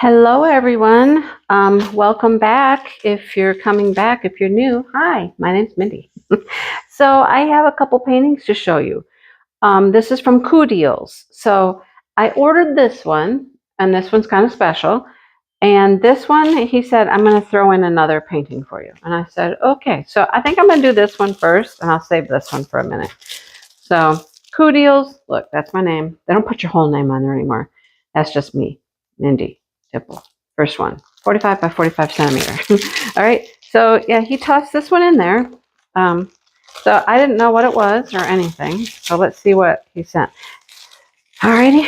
Hello, everyone. Welcome back. If you're coming back, if you're new, hi, my name's Mindy. So I have a couple paintings to show you. This is from Coodeals. So I ordered this one, and this one's kind of special. And this one, he said, I'm going to throw in another painting for you. And I said, okay. So I think I'm going to do this one first, and I'll save this one for a minute. So Coodeals, look, that's my name. They don't put your whole name on there anymore. That's just me, Mindy. First one, 45 by 45 centimeter. All right, so yeah, he tossed this one in there. So I didn't know what it was or anything. So let's see what he sent. All righty.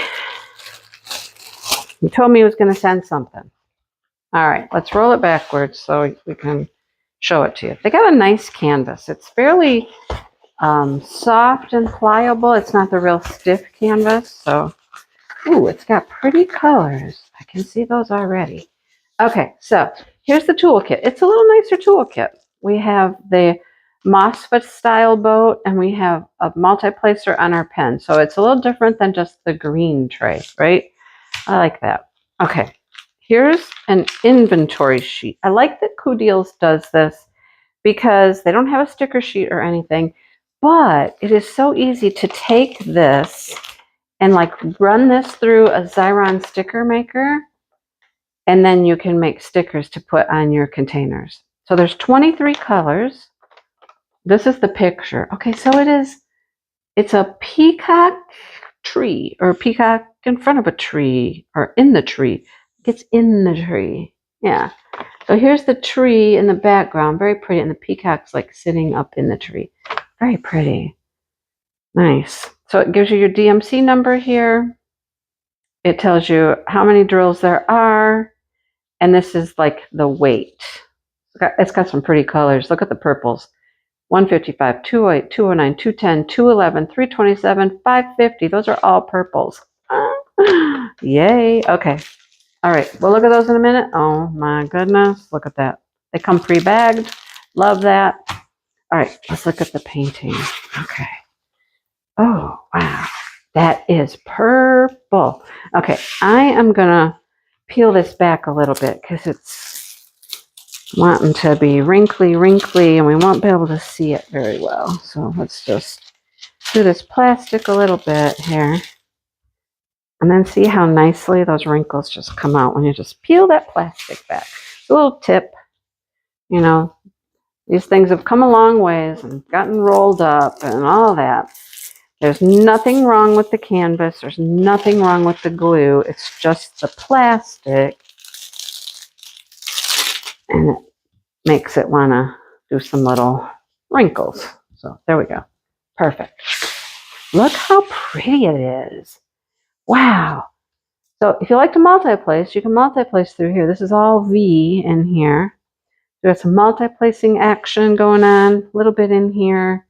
He told me he was going to send something. All right, let's roll it backwards so we can show it to you. They got a nice canvas. It's fairly soft and pliable. It's not the real stiff canvas. So, ooh, it's got pretty colors. I can see those already. Okay, so here's the toolkit. It's a little nicer toolkit. We have the MOSFET style boat, and we have a multi-placer on our pen. So it's a little different than just the green tray, right? I like that. Okay, here's an inventory sheet. I like that Coodeals does this because they don't have a sticker sheet or anything, but it is so easy to take this and like run this through a Xyron sticker maker, and then you can make stickers to put on your containers. So there's 23 colors. This is the picture. Okay, so it's a peacock tree, or a peacock in front of a tree, or in the tree. It's in the tree. Yeah. So here's the tree in the background, very pretty, and the peacock's like sitting up in the tree. Very pretty. Nice. So it gives you your DMC number here. It tells you how many drills there are. And this is like the weight. It's got some pretty colors. Look at the purples. 155, 208, 209, 210, 211, 327, 550. Those are all purples. Yay. Okay. All right. We'll look at those in a minute. Oh my goodness. Look at that. They come pre-bagged. Love that. All right. Let's look at the painting. Okay. Oh, wow. That is purple. Okay. I am going to peel this back a little bit because it's wanting to be wrinkly, and we won't be able to see it very well. So let's just do this plastic a little bit here, and then see how nicely those wrinkles just come out when you just peel that plastic back. A little tip, you know, these things have come a long ways and gotten rolled up and all that. There's nothing wrong with the canvas. There's nothing wrong with the glue. It's just the plastic, and it makes it want to do some little wrinkles. So there we go. Perfect. Look how pretty it is. Wow. So if you like to multi-place, you can multi-place through here. This is all V in here. There's some multi-placing action going on, a little bit in here.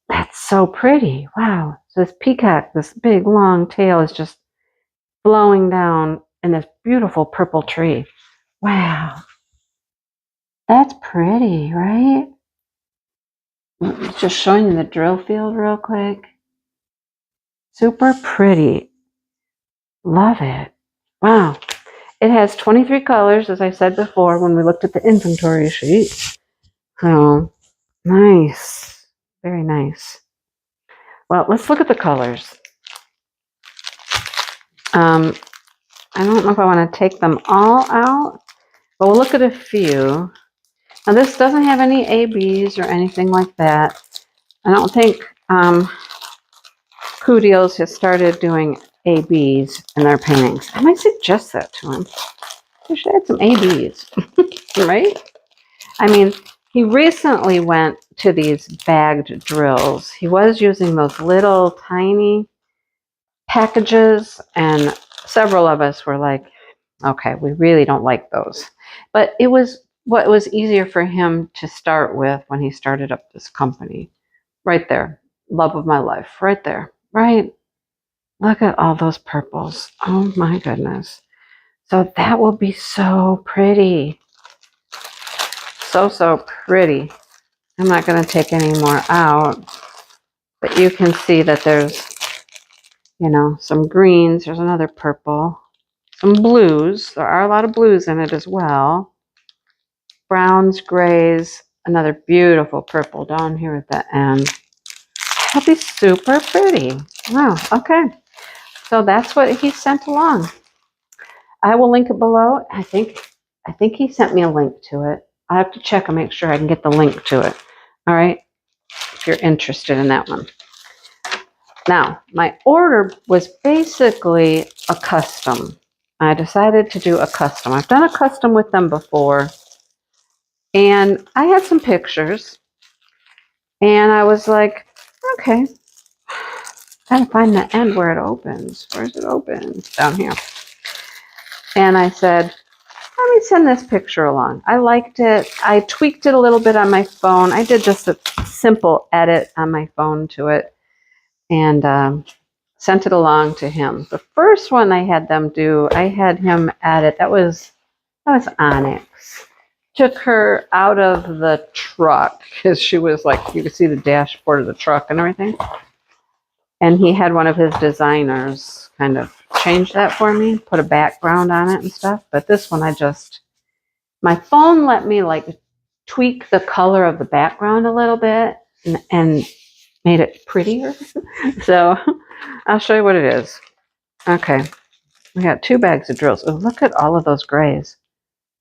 That's so pretty. Wow. So this peacock, this big long tail is just blowing down in this beautiful purple tree. Wow. That's pretty, right? Just showing you the drill field real quick. Super pretty. Love it. Wow. It has 23 colors, as I said before when we looked at the inventory sheet. So, nice. Very nice. Well, let's look at the colors. I don't know if I want to take them all out, but we'll look at a few. Now, this doesn't have any ABs or anything like that. I don't think Coodeals has started doing ABs in their paintings. I might suggest that to him. They should add some ABs, right? I mean, he recently went to these bagged drills. He was using those little tiny packages, and several of us were like, okay, we really don't like those. But it was what was easier for him to start with when he started up this company. Right there. Love of my life. Right there. Right? Look at all those purples. Oh my goodness. So that will be so pretty. So pretty. I'm not going to take any more out, but you can see that there's, you know, some greens. There's another purple. some blues. There are a lot of blues in it as well. Browns, grays, another beautiful purple down here at the end. That'll be super pretty. Wow, okay. So that's what he sent along. I will link it below. I think he sent me a link to it. I have to check and make sure I can get the link to it. All right, if you're interested in that one. Now, my order was basically a custom. I decided to do a custom. I've done a custom with them before, and I had some pictures, and I was like, okay, gotta find the end where it opens. Where's it open? Down here. And I said, let me send this picture along. I liked it. I tweaked it a little bit on my phone. I did just a simple edit on my phone to it and sent it along to him. The first one I had them do, I had him edit. That was Onyx. Took her out of the truck because she was like, you could see the dashboard of the truck and everything. And he had one of his designers kind of change that for me, put a background on it and stuff. But this one, my phone let me like tweak the color of the background a little bit and made it prettier. So I'll show you what it is. Okay, we got 2 bags of drills. Oh, look at all of those grays.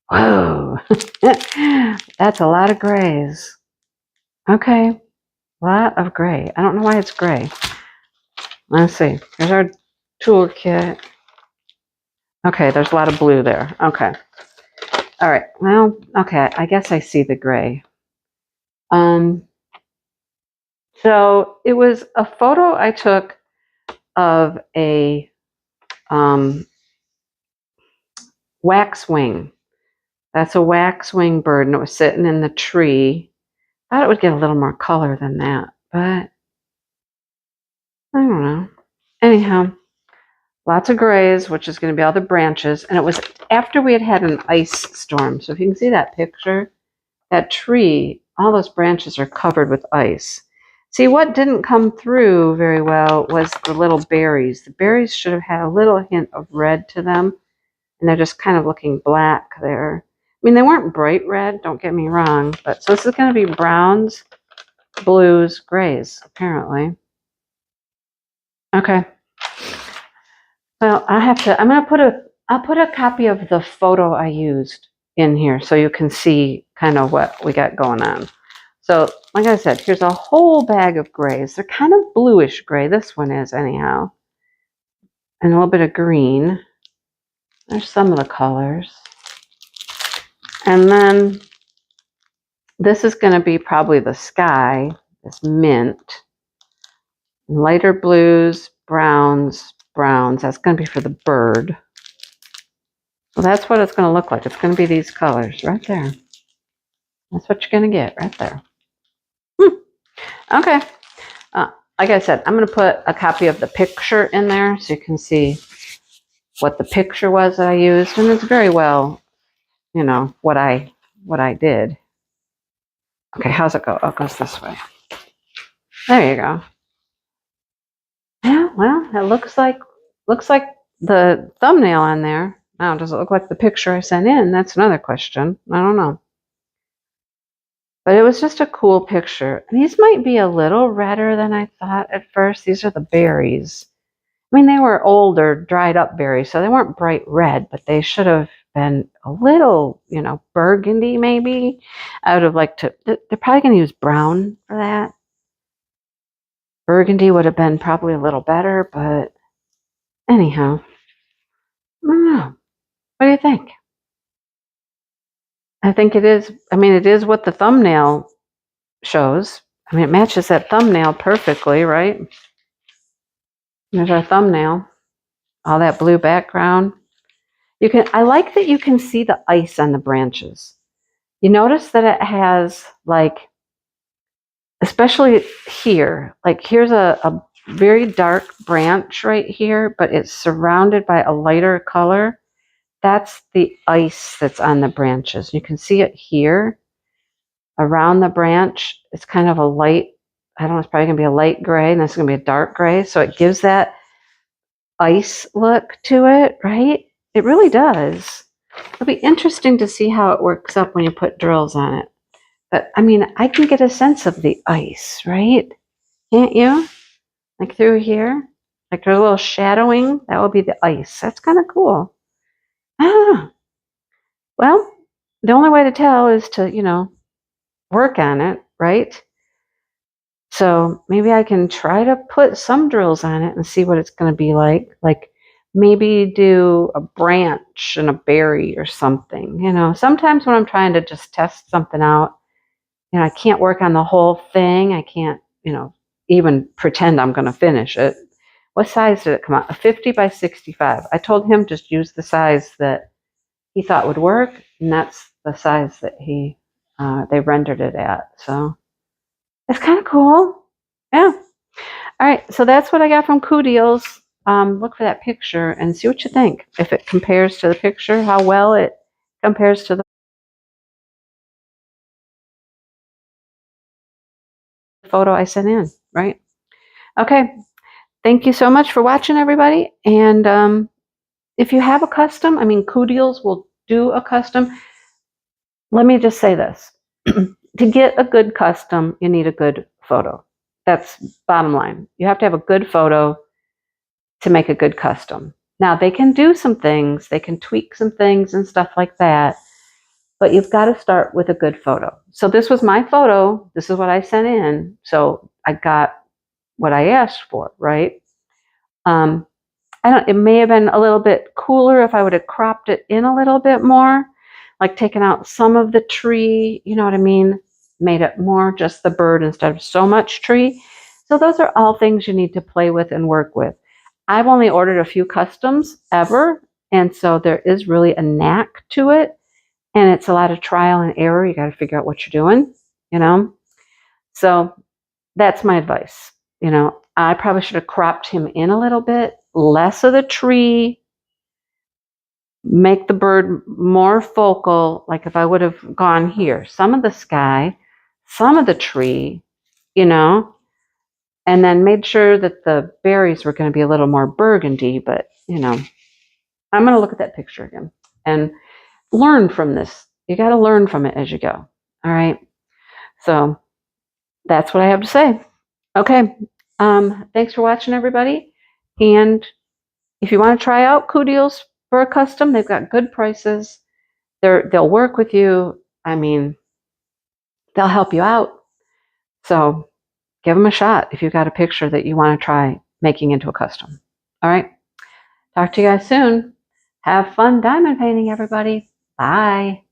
Whoa, that's a lot of grays. Okay, a lot of gray. I don't know why it's gray. Let's see. Here's our toolkit. Okay, there's a lot of blue there. Okay. All right. Well, okay. I guess I see the gray. So it was a photo I took of a waxwing. That's a waxwing bird, and it was sitting in the tree. I thought it would get a little more color than that, but I don't know. Anyhow, lots of grays, which is going to be all the branches. And it was after we had had an ice storm. So if you can see that picture, that tree, all those branches are covered with ice. See, what didn't come through very well was the little berries. The berries should have had a little hint of red to them. And they're just kind of looking black there. I mean, they weren't bright red, don't get me wrong. But so this is going to be browns, blues, grays, apparently. Okay. Well, I'll put a copy of the photo I used in here so you can see kind of what we got going on. So, like I said, here's a whole bag of grays. They're kind of bluish gray. This one is anyhow. And a little bit of green. There's some of the colors. And then this is going to be probably the sky, this mint. Lighter blues, browns. That's going to be for the bird. Well, that's what it's going to look like. It's going to be these colors right there. That's what you're going to get right there. Okay. Like I said, I'm going to put a copy of the picture in there so you can see what the picture was that I used. And it's very well, you know, what I did. Okay, how's it go? Oh, it goes this way. There you go. Yeah, well, it looks like the thumbnail on there. Now, does it look like the picture I sent in? That's another question. I don't know. But it was just a cool picture. These might be a little redder than I thought at first. These are the berries. I mean, they were older, dried up berries, so they weren't bright red, but they should have been a little, you know, burgundy maybe. I would have liked to, they're probably going to use brown for that. Burgundy would have been probably a little better, but anyhow, I don't know. What do you think? I think it is, I mean, it is what the thumbnail shows. I mean, it matches that thumbnail perfectly, right? There's our thumbnail. All that blue background. I like that you can see the ice on the branches. You notice that it has, like, especially here, like here's a very dark branch right here, but it's surrounded by a lighter color. That's the ice that's on the branches. You can see it here around the branch. It's kind of a light, I don't know, it's probably going to be a light gray, and this is going to be a dark gray. So it gives that ice look to it, right? It really does. It'll be interesting to see how it works up when you put drills on it. But I mean, I can get a sense of the ice, right? Can't you? Like through here? Like there's a little shadowing. That will be the ice. That's kind of cool. I don't know. Well, the only way to tell is to, work on it, right? So maybe I can try to put some drills on it and see what it's going to be like. Like maybe do a branch and a berry or something. Sometimes when I'm trying to just test something out, I can't work on the whole thing. I can't, even pretend I'm going to finish it. What size did it come out? A 50 by 65. I told him just use the size that he thought would work, and that's the size that they rendered it at. So it's kind of cool. Yeah. All right. So that's what I got from Coodeals. Look for that picture and see what you think. If it compares to the picture, how well it compares to the photo I sent in, right? Okay. Thank you so much for watching, everybody. And if you have a custom, Coodeals will do a custom. Let me just say this. To get a good custom, you need a good photo. That's bottom line. You have to have a good photo to make a good custom. Now, they can do some things. They can tweak some things and stuff like that. But you've got to start with a good photo. So this was my photo. This is what I sent in. So I got what I asked for, right? It may have been a little bit cooler if I would have cropped it in a little bit more, like taken out some of the tree, you know what I mean? Made it more just the bird instead of so much tree. So those are all things you need to play with and work with. I've only ordered a few customs ever, and so there is really a knack to it, and it's a lot of trial and error. You got to figure out what you're doing, So that's my advice. I probably should have cropped him in a little bit, less of the tree, make the bird more focal, like if I would have gone here, some of the sky, some of the tree, and then made sure that the berries were going to be a little more burgundy, but, I'm going to look at that picture again and learn from this. You got to learn from it as you go. All right. So that's what I have to say. Okay. Thanks for watching, everybody. And if you want to try out Coodeals for a custom, they've got good prices. They'll work with you. They'll help you out. So give them a shot if you've got a picture that you want to try making into a custom. All right. Talk to you guys soon. Have fun diamond painting, everybody. Bye.